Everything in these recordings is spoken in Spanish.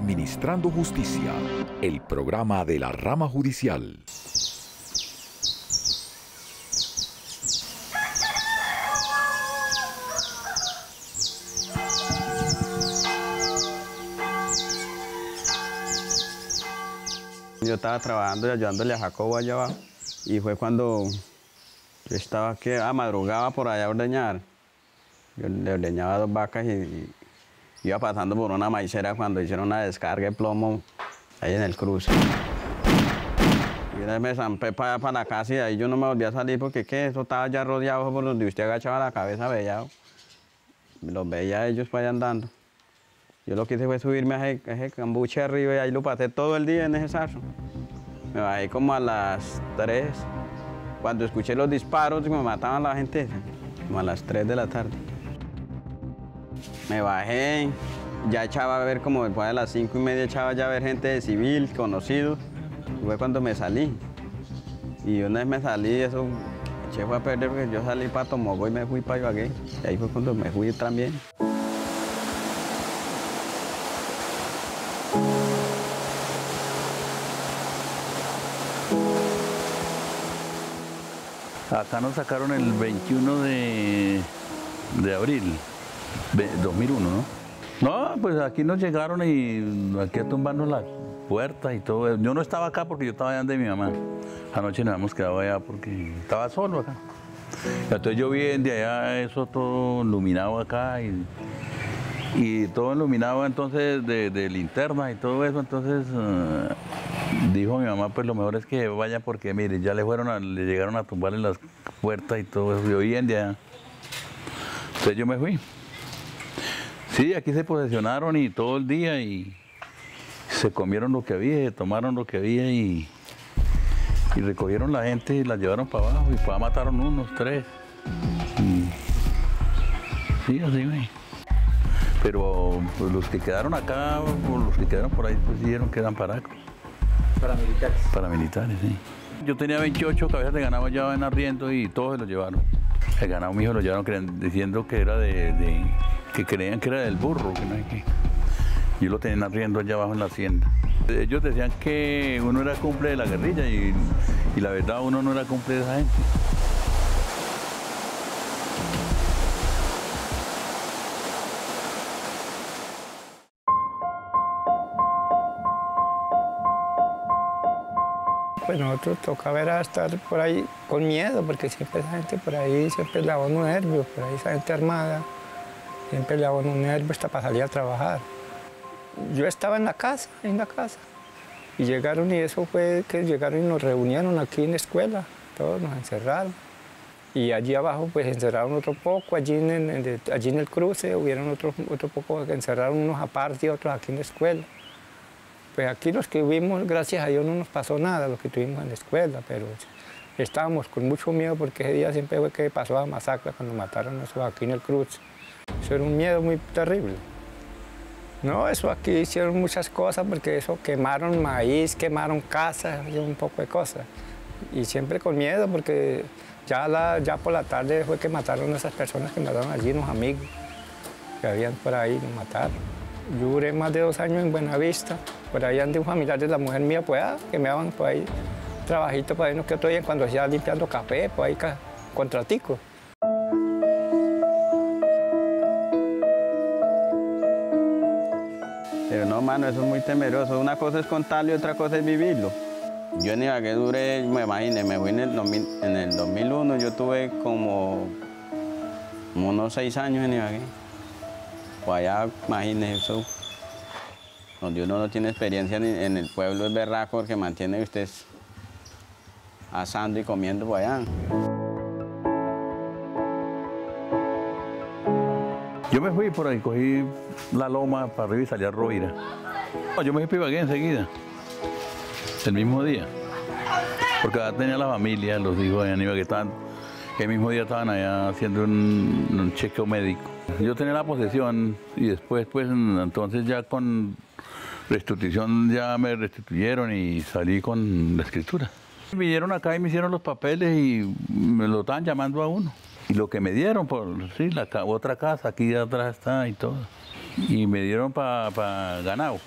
Administrando Justicia, el programa de la rama judicial. Yo estaba trabajando y ayudándole a Jacobo allá abajo, y fue cuando yo estaba aquí, madrugaba por allá a ordeñar. Yo le ordeñaba 2 vacas y iba pasando por una maicera cuando hicieron una descarga de plomo ahí en el cruce. Y una vez me zampé para la casa y ahí yo no me volví a salir porque ¿qué? Eso estaba ya rodeado por donde usted agachaba la cabeza, veía. Los veía a ellos para allá andando. Yo lo que hice fue subirme a ese cambuche arriba y ahí lo pasé todo el día en ese zarzo. Me bajé como a las 3, cuando escuché los disparos que me mataban la gente, como a las 3 de la tarde. Me bajé, ya echaba a ver como después de las 5:30 echaba ya a ver gente de civil, conocidos. Y fue cuando me salí. Y una vez me salí, eso eché fue a perder porque yo salí para Tomogo y me fui para Ibagué. Y ahí fue cuando me fui también. Acá nos sacaron el 21 de abril, 2001, ¿no? No, pues aquí nos llegaron y aquí a tumbarnos las puertas y todo. Yo no estaba acá porque yo estaba allá donde mi mamá. Anoche nos hemos quedado allá porque estaba solo acá. Entonces yo vi de allá eso todo iluminado acá y todo iluminado entonces de linterna y todo eso. Entonces dijo mi mamá, pues lo mejor es que vaya porque mire, ya le llegaron a tumbarle las puertas y todo eso. Yo vi de allá. Entonces yo me fui. Sí, aquí se posesionaron y todo el día y se comieron lo que había, se tomaron lo que había y recogieron la gente y la llevaron para abajo y para mataron unos 3. Sí, así güey. Pero pues, los que quedaron acá o los que quedaron por ahí pues dijeron que eran paramilitares. Paramilitares, sí. Yo tenía 28 cabezas de ganado ya en arriendo y todos se los llevaron. El ganado mío lo llevaron diciendo que era que creían que era del burro, que no hay que. Yo lo tenían arriendo allá abajo en la hacienda. Ellos decían que uno era cumple de la guerrilla y la verdad uno no era cumple de esa gente. Pues nosotros tocaba era estar por ahí con miedo, porque siempre esa gente por ahí siempre le daba unos nervios, por ahí esa gente armada, siempre le daba unos nervios hasta para salir a trabajar. Yo estaba en la casa, y llegaron y eso fue que llegaron y nos reunieron aquí en la escuela, todos nos encerraron. Y allí abajo pues encerraron otro poco, allí en el cruce hubieron otro poco que encerraron unos aparte y otros aquí en la escuela. Pues aquí los que vimos, gracias a Dios, no nos pasó nada, lo que tuvimos en la escuela, pero estábamos con mucho miedo porque ese día siempre fue que pasó la masacre cuando mataron a esos aquí en el cruce. Eso era un miedo muy terrible. No, eso aquí hicieron muchas cosas porque eso quemaron maíz, quemaron casas, y un poco de cosas. Y siempre con miedo porque ya por la tarde fue que mataron a esas personas que mataron allí, unos amigos que habían por ahí, nos mataron. Yo duré más de 2 años en Buenavista. Por ahí andé un familiar de la mujer mía, pues, que me daban por ahí trabajito por ahí, no que otro día cuando hacía limpiando café, por ahí contratico. Pero no, mano, eso es muy temeroso. Una cosa es contarlo y otra cosa es vivirlo. Yo en Ibagué duré, me imagínate, me fui en el 2001, yo tuve como unos 6 años en Ibagué. Pues allá, imagínese eso. Donde uno no tiene experiencia en el pueblo es berraco porque mantiene usted asando y comiendo por allá. Yo me fui por ahí, cogí la loma para arriba y salí a Rovira. Yo me fui para Ibagué enseguida, el mismo día. Porque allá tenía la familia, los hijos allá en Ibagué, el mismo día estaban allá haciendo un chequeo médico. Yo tenía la posesión y después, pues, entonces ya con restitución ya me restituyeron y salí con la escritura. Vinieron acá y me hicieron los papeles y me lo estaban llamando a uno. Y lo que me dieron, por sí, otra casa, aquí atrás está y todo. Y me dieron para ganado.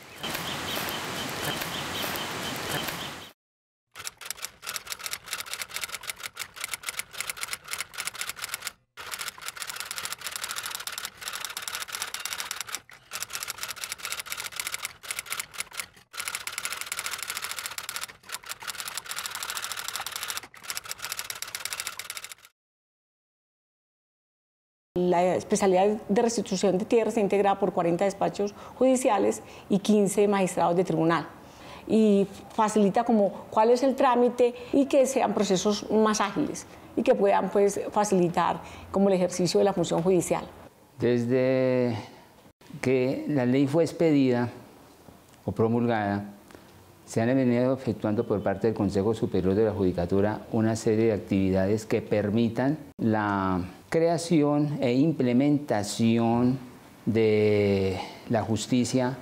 La especialidad de restitución de tierras está integrada por 40 despachos judiciales y 15 magistrados de tribunal. Y facilita como cuál es el trámite y que sean procesos más ágiles y que puedan pues, facilitar como el ejercicio de la función judicial. Desde que la ley fue expedida o promulgada, se han venido efectuando por parte del Consejo Superior de la Judicatura una serie de actividades que permitan la creación e implementación de la justicia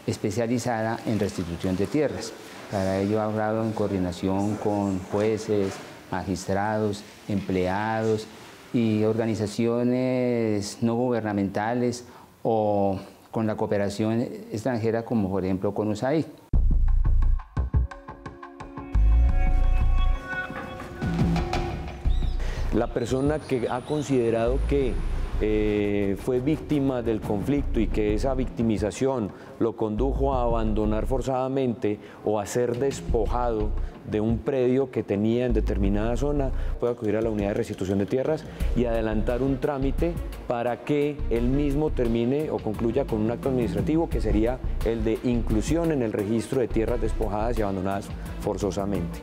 especializada en restitución de tierras. Para ello ha hablado en coordinación con jueces, magistrados, empleados y organizaciones no gubernamentales o con la cooperación extranjera como por ejemplo con USAID. La persona que ha considerado que fue víctima del conflicto y que esa victimización lo condujo a abandonar forzadamente o a ser despojado de un predio que tenía en determinada zona, puede acudir a la unidad de restitución de tierras y adelantar un trámite para que él mismo termine o concluya con un acto administrativo que sería el de inclusión en el registro de tierras despojadas y abandonadas forzosamente.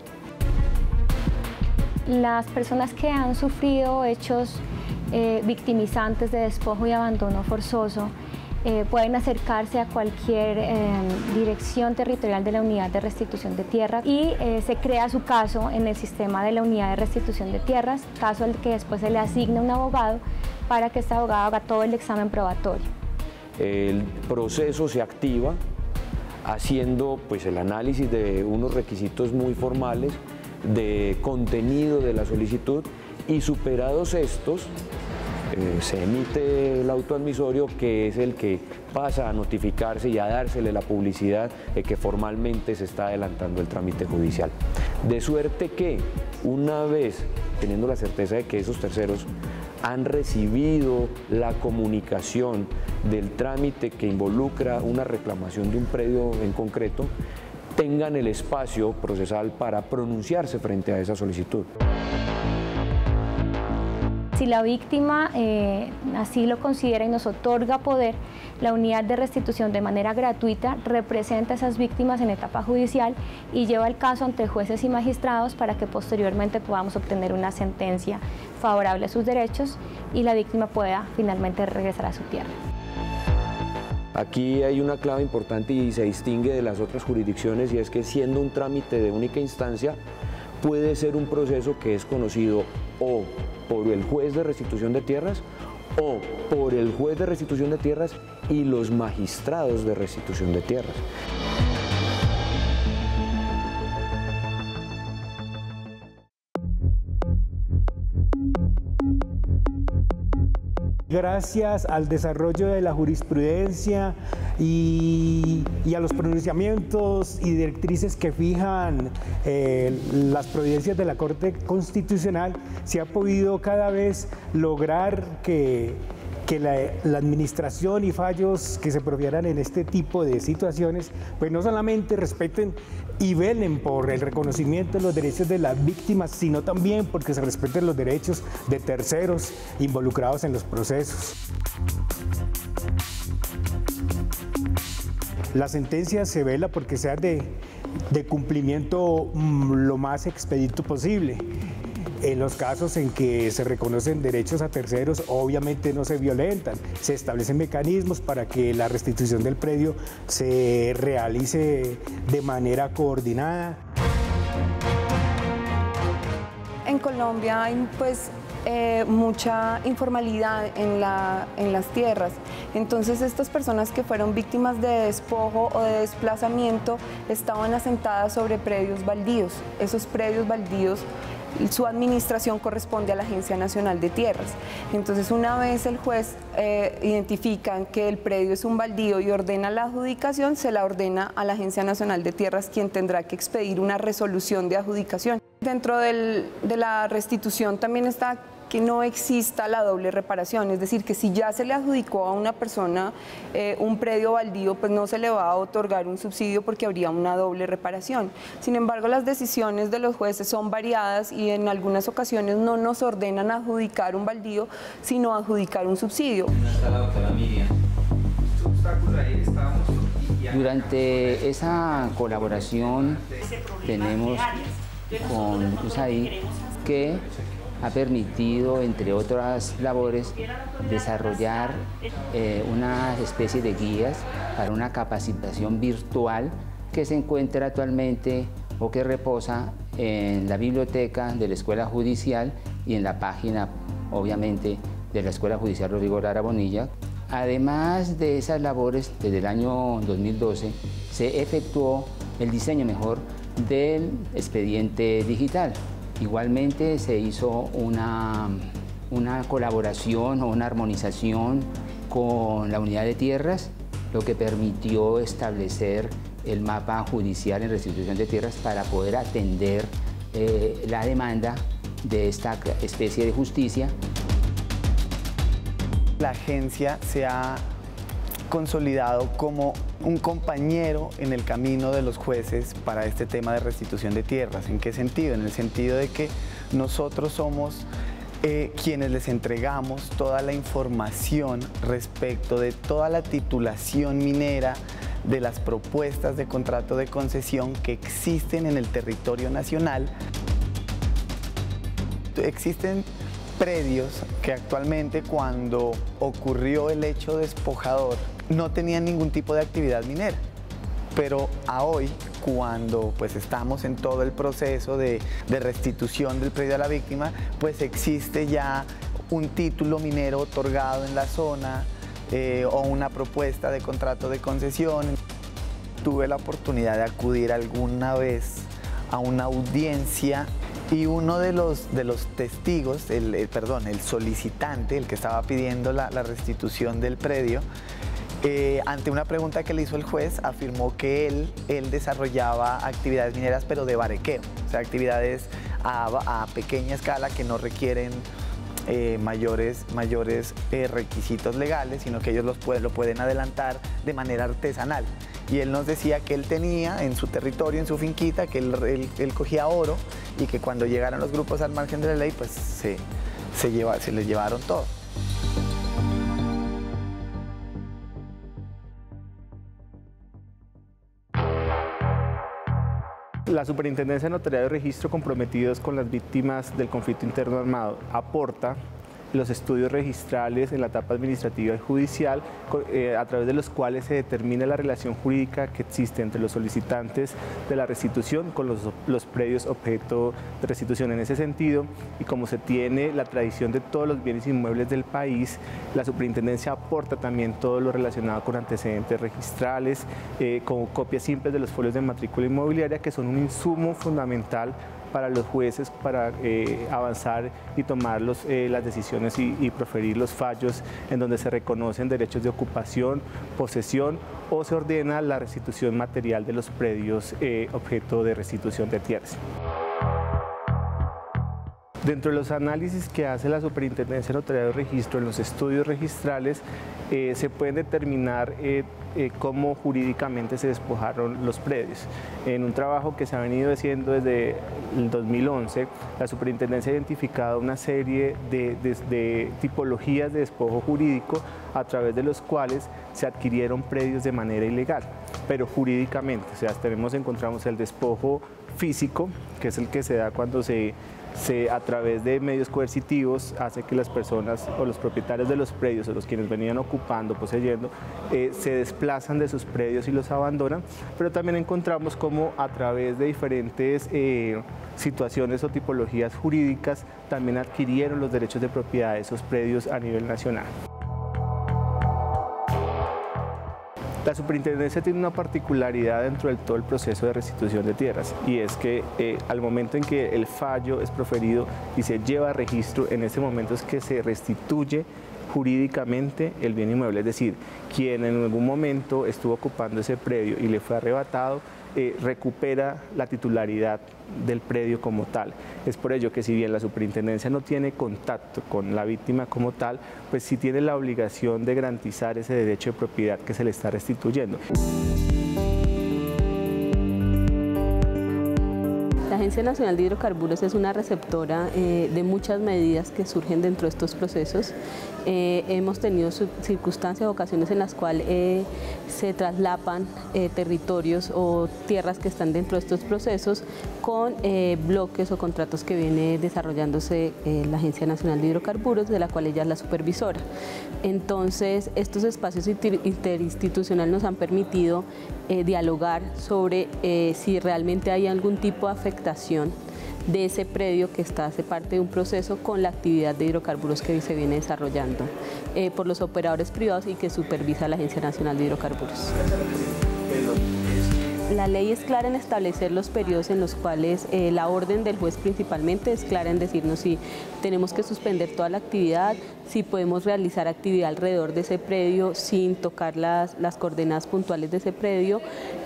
Las personas que han sufrido hechos victimizantes de despojo y abandono forzoso pueden acercarse a cualquier dirección territorial de la unidad de restitución de tierras y se crea su caso en el sistema de la unidad de restitución de tierras, caso al que después se le asigna un abogado para que este abogado haga todo el examen probatorio. El proceso se activa haciendo pues, el análisis de unos requisitos muy formales de contenido de la solicitud y superados estos se emite el auto admisorio, que es el que pasa a notificarse y a dársele la publicidad de que formalmente se está adelantando el trámite judicial. De suerte que una vez teniendo la certeza de que esos terceros han recibido la comunicación del trámite que involucra una reclamación de un predio en concreto, tengan el espacio procesal para pronunciarse frente a esa solicitud. Si la víctima así lo considera y nos otorga poder, la unidad de restitución de manera gratuita representa a esas víctimas en etapa judicial y lleva el caso ante jueces y magistrados para que posteriormente podamos obtener una sentencia favorable a sus derechos y la víctima pueda finalmente regresar a su tierra. Aquí hay una clave importante y se distingue de las otras jurisdicciones, y es que siendo un trámite de única instancia, puede ser un proceso que es conocido o por el juez de restitución de tierras o por el juez de restitución de tierras y los magistrados de restitución de tierras. Gracias al desarrollo de la jurisprudencia y a los pronunciamientos y directrices que fijan las providencias de la Corte Constitucional, se ha podido cada vez lograr que la administración y fallos que se profieran en este tipo de situaciones, pues no solamente respeten y velen por el reconocimiento de los derechos de las víctimas, sino también porque se respeten los derechos de terceros involucrados en los procesos. La sentencia se vela porque sea de cumplimiento lo más expedito posible. En los casos en que se reconocen derechos a terceros, obviamente no se violentan. Se establecen mecanismos para que la restitución del predio se realice de manera coordinada. En Colombia hay mucha informalidad en las tierras. Entonces estas personas que fueron víctimas de despojo o de desplazamiento estaban asentadas sobre predios baldíos. Esos predios baldíos, su administración corresponde a la Agencia Nacional de Tierras. Entonces, una vez el juez identifica que el predio es un baldío y ordena la adjudicación, se la ordena a la Agencia Nacional de Tierras, quien tendrá que expedir una resolución de adjudicación. Dentro de la restitución también está que no exista la doble reparación, es decir, que si ya se le adjudicó a una persona un predio baldío, pues no se le va a otorgar un subsidio porque habría una doble reparación. Sin embargo, las decisiones de los jueces son variadas y en algunas ocasiones no nos ordenan adjudicar un baldío, sino adjudicar un subsidio. Durante esa colaboración tenemos con USAID que ha permitido, entre otras labores, desarrollar una especie de guías para una capacitación virtual que se encuentra actualmente o que reposa en la biblioteca de la Escuela Judicial y en la página, obviamente, de la Escuela Judicial Rodrigo Lara Bonilla. Además de esas labores, desde el año 2012 se efectuó el diseño del expediente digital. Igualmente se hizo una colaboración o una armonización con la unidad de tierras, lo que permitió establecer el mapa judicial en restitución de tierras para poder atender la demanda de esta especie de justicia. La agencia se ha consolidado como un compañero en el camino de los jueces para este tema de restitución de tierras. ¿En qué sentido? En el sentido de que nosotros somos quienes les entregamos toda la información respecto de toda la titulación minera, de las propuestas de contrato de concesión que existen en el territorio nacional. Existen predios que actualmente, cuando ocurrió el hecho despojador, no tenían ningún tipo de actividad minera, pero a hoy, cuando pues estamos en todo el proceso de restitución del predio a la víctima, pues existe ya un título minero otorgado en la zona o una propuesta de contrato de concesión. Tuve la oportunidad de acudir alguna vez a una audiencia y uno de los testigos, el solicitante, el que estaba pidiendo la restitución del predio, ante una pregunta que le hizo el juez, afirmó que él desarrollaba actividades mineras, pero de barequeo, o sea, actividades a pequeña escala que no requieren mayores requisitos legales, sino que ellos lo pueden adelantar de manera artesanal. Y él nos decía que él tenía en su territorio, en su finquita, que él cogía oro y que cuando llegaron los grupos al margen de la ley, pues se les llevaron todo. La Superintendencia de Notariado y Registro, comprometidos con las víctimas del conflicto interno armado, aporta los estudios registrales en la etapa administrativa y judicial, a través de los cuales se determina la relación jurídica que existe entre los solicitantes de la restitución con los predios objeto de restitución. En ese sentido, y como se tiene la tradición de todos los bienes inmuebles del país, la Superintendencia aporta también todo lo relacionado con antecedentes registrales, con copias simples de los folios de matrícula inmobiliaria, que son un insumo fundamental para los jueces para avanzar y tomar las decisiones y proferir los fallos en donde se reconocen derechos de ocupación, posesión o se ordena la restitución material de los predios objeto de restitución de tierras. Dentro de los análisis que hace la Superintendencia de Notariado y Registro en los estudios registrales, se pueden determinar cómo jurídicamente se despojaron los predios. En un trabajo que se ha venido haciendo desde el 2011, la Superintendencia ha identificado una serie de tipologías de despojo jurídico a través de los cuales se adquirieron predios de manera ilegal, pero jurídicamente. O sea, encontramos el despojo físico, que es el que se da cuando a través de medios coercitivos hace que las personas o los propietarios de los predios o los quienes venían ocupando, poseyendo, se desplazan de sus predios y los abandonan, pero también encontramos cómo a través de diferentes situaciones o tipologías jurídicas también adquirieron los derechos de propiedad de esos predios a nivel nacional. La Superintendencia tiene una particularidad dentro de todo el proceso de restitución de tierras, y es que al momento en que el fallo es proferido y se lleva a registro, en ese momento es que se restituye jurídicamente el bien inmueble, es decir, quien en algún momento estuvo ocupando ese predio y le fue arrebatado, recupera la titularidad del predio como tal. Es por ello que si bien la superintendencia no tiene contacto con la víctima como tal, pues sí tiene la obligación de garantizar ese derecho de propiedad que se le está restituyendo. La Agencia Nacional de Hidrocarburos es una receptora de muchas medidas que surgen dentro de estos procesos. Hemos tenido circunstancias, ocasiones en las cuales se traslapan territorios o tierras que están dentro de estos procesos con bloques o contratos que viene desarrollándose la Agencia Nacional de Hidrocarburos, de la cual ella es la supervisora. Entonces, estos espacios interinstitucionales nos han permitido dialogar sobre si realmente hay algún tipo de afectación de ese predio que hace parte de un proceso con la actividad de hidrocarburos que se viene desarrollando por los operadores privados y que supervisa la Agencia Nacional de Hidrocarburos. La ley es clara en establecer los periodos en los cuales la orden del juez principalmente es clara en decirnos si tenemos que suspender toda la actividad, si podemos realizar actividad alrededor de ese predio sin tocar las coordenadas puntuales de ese predio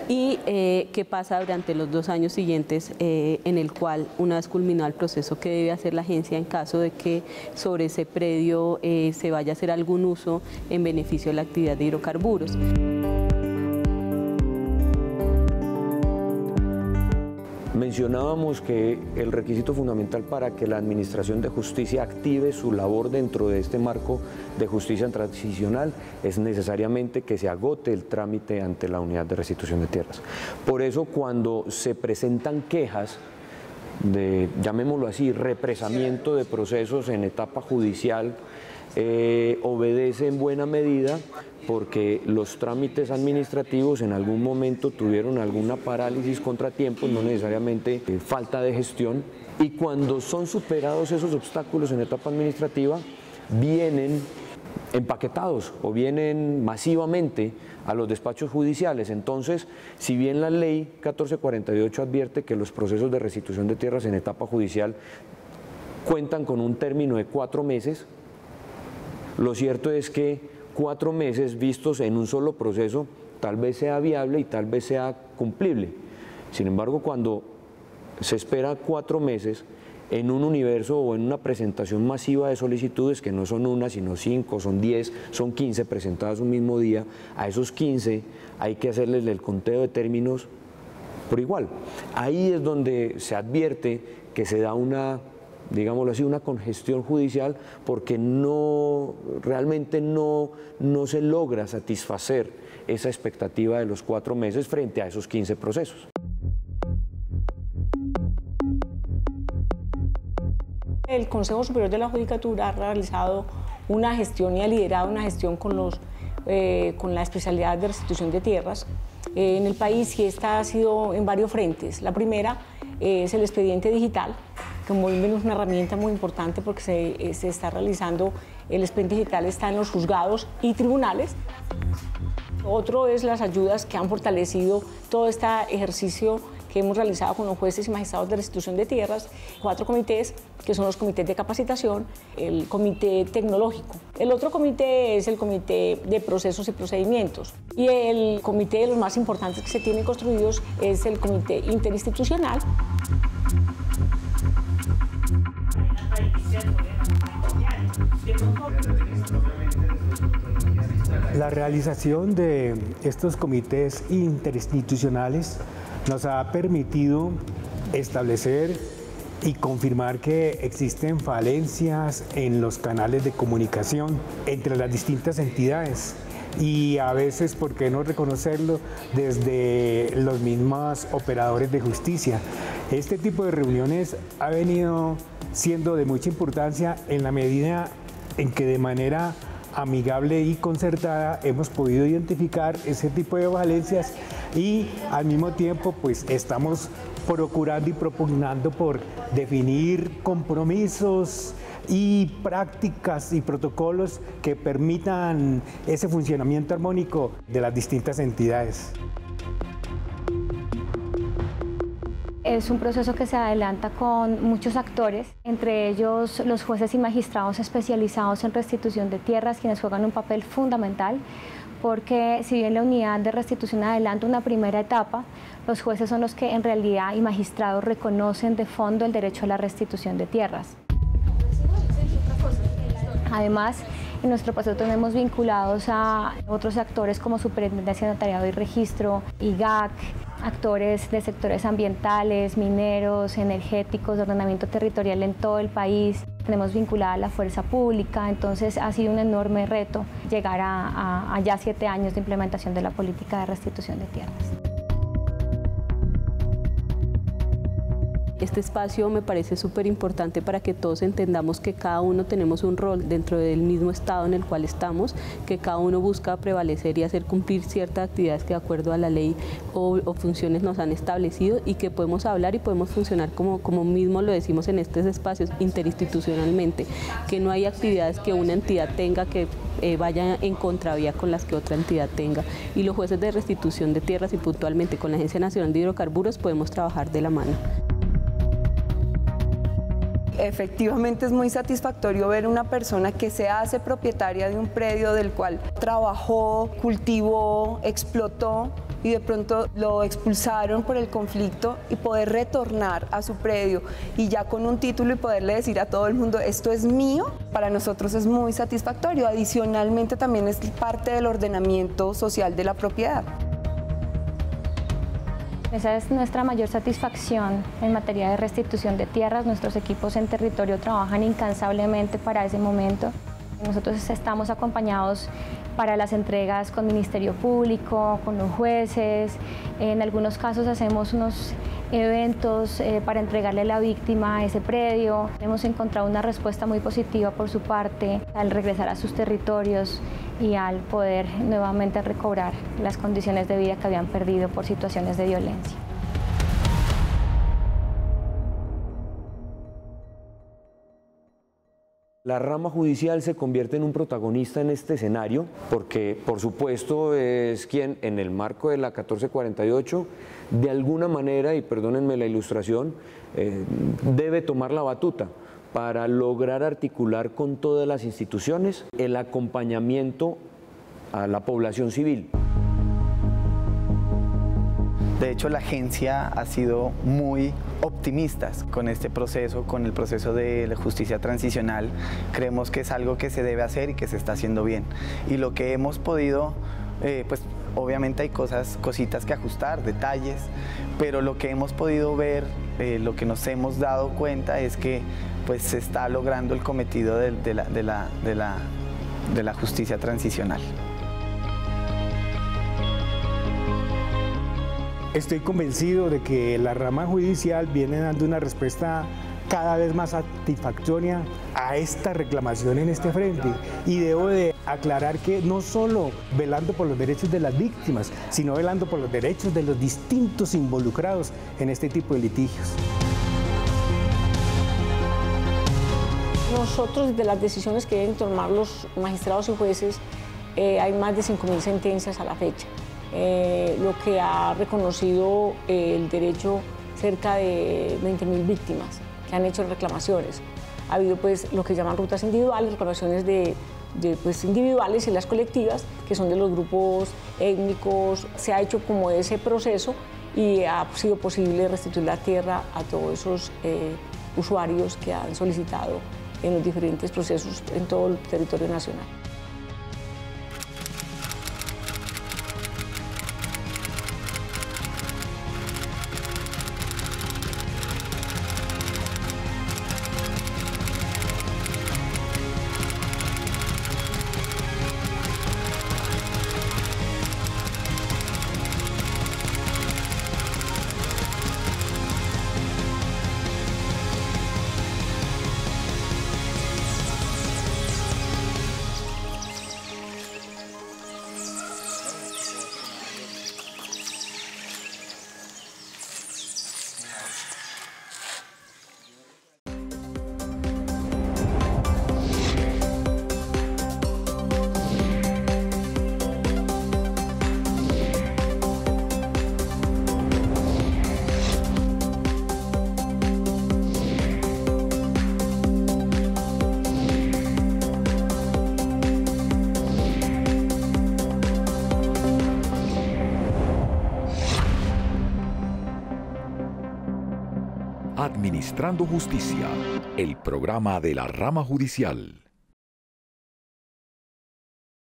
y qué pasa durante los 2 años siguientes en el cual, una vez culminado el proceso, qué debe hacer la agencia en caso de que sobre ese predio se vaya a hacer algún uso en beneficio de la actividad de hidrocarburos. Mencionábamos que el requisito fundamental para que la Administración de Justicia active su labor dentro de este marco de justicia transicional es necesariamente que se agote el trámite ante la Unidad de Restitución de Tierras. Por eso, cuando se presentan quejas de, llamémoslo así, represamiento de procesos en etapa judicial, obedece en buena medida porque los trámites administrativos en algún momento tuvieron alguna parálisis, contratiempos, no necesariamente falta de gestión, y cuando son superados esos obstáculos en etapa administrativa, vienen empaquetados o vienen masivamente a los despachos judiciales. Entonces, si bien la ley 1448 advierte que los procesos de restitución de tierras en etapa judicial cuentan con un término de 4 meses, lo cierto es que 4 meses vistos en un solo proceso tal vez sea viable y tal vez sea cumplible. Sin embargo, cuando se espera 4 meses en un universo o en una presentación masiva de solicitudes, que no son una, sino 5, son 10, son 15 presentadas un mismo día, a esos 15 hay que hacerles el conteo de términos por igual. Ahí es donde se advierte que se da una, digámoslo así, una congestión judicial porque realmente no se logra satisfacer esa expectativa de los 4 meses frente a esos 15 procesos. El Consejo Superior de la Judicatura ha realizado una gestión y ha liderado una gestión con la especialidad de restitución de tierras en el país, y esta ha sido en varios frentes. La primera es el expediente digital, que es una herramienta muy importante porque se está realizando, el expediente digital está en los juzgados y tribunales. Otro es las ayudas que han fortalecido todo este ejercicio que hemos realizado con los jueces y magistrados de restitución de tierras, 4 comités, que son los comités de capacitación, el comité tecnológico. El otro comité es el comité de procesos y procedimientos, y el comité de los más importantes que se tienen construidos es el comité interinstitucional. La realización de estos comités interinstitucionales nos ha permitido establecer y confirmar que existen falencias en los canales de comunicación entre las distintas entidades, y a veces, ¿por qué no reconocerlo?, desde los mismos operadores de justicia. Este tipo de reuniones ha venido siendo de mucha importancia en la medida en que de manera amigable y concertada hemos podido identificar ese tipo de falencias, y al mismo tiempo pues estamos procurando y propugnando por definir compromisos y prácticas y protocolos que permitan ese funcionamiento armónico de las distintas entidades. Es un proceso que se adelanta con muchos actores, entre ellos los jueces y magistrados especializados en restitución de tierras, quienes juegan un papel fundamental, porque si bien la unidad de restitución adelanta una primera etapa, los jueces son los que en realidad y magistrados reconocen de fondo el derecho a la restitución de tierras. Además, en nuestro proceso tenemos vinculados a otros actores como Superintendencia de Notariado y Registro, IGAC, actores de sectores ambientales, mineros, energéticos, de ordenamiento territorial en todo el país. Tenemos vinculada a la fuerza pública, entonces ha sido un enorme reto llegar a ya 7 años de implementación de la política de restitución de tierras. Este espacio me parece súper importante para que todos entendamos que cada uno tenemos un rol dentro del mismo estado en el cual estamos, que cada uno busca prevalecer y hacer cumplir ciertas actividades que de acuerdo a la ley o funciones nos han establecido, y que podemos hablar y podemos funcionar como mismo lo decimos en estos espacios interinstitucionalmente, que no hay actividades que una entidad tenga que vaya en contravía con las que otra entidad tenga, y los jueces de restitución de tierras y puntualmente con la Agencia Nacional de Hidrocarburos podemos trabajar de la mano. Efectivamente es muy satisfactorio ver una persona que se hace propietaria de un predio del cual trabajó, cultivó, explotó y de pronto lo expulsaron por el conflicto, y poder retornar a su predio y ya con un título y poderle decir a todo el mundo esto es mío, para nosotros es muy satisfactorio. Adicionalmente también es parte del ordenamiento social de la propiedad. Esa es nuestra mayor satisfacción en materia de restitución de tierras. Nuestros equipos en territorio trabajan incansablemente para ese momento. Nosotros estamos acompañados para las entregas con Ministerio Público, con los jueces. En algunos casos hacemos unos eventos para entregarle a la víctima ese predio. Hemos encontrado una respuesta muy positiva por su parte al regresar a sus territorios y al poder nuevamente recobrar las condiciones de vida que habían perdido por situaciones de violencia. La rama judicial se convierte en un protagonista en este escenario porque, por supuesto, es quien en el marco de la 1448, de alguna manera, y perdónenme la ilustración, debe tomar la batuta para lograr articular con todas las instituciones el acompañamiento a la población civil. De hecho, la agencia ha sido muy optimista con este proceso, con el proceso de la justicia transicional. Creemos que es algo que se debe hacer y que se está haciendo bien. Y lo que hemos podido, pues obviamente hay cositas que ajustar, detalles, pero lo que hemos podido ver, lo que nos hemos dado cuenta es que pues se está logrando el cometido de la justicia transicional. Estoy convencido de que la rama judicial viene dando una respuesta cada vez más satisfactoria a esta reclamación en este frente, y debo de aclarar que no solo velando por los derechos de las víctimas, sino velando por los derechos de los distintos involucrados en este tipo de litigios. Nosotros, de las decisiones que deben tomar los magistrados y jueces, hay más de 5.000 sentencias a la fecha, lo que ha reconocido el derecho cerca de 20.000 víctimas que han hecho reclamaciones. Ha habido pues lo que llaman rutas individuales, reclamaciones pues, individuales y las colectivas, que son de los grupos étnicos. Se ha hecho como ese proceso y ha sido posible restituir la tierra a todos esos usuarios que han solicitado en los diferentes procesos en todo el territorio nacional. Administrando Justicia, el programa de la rama judicial.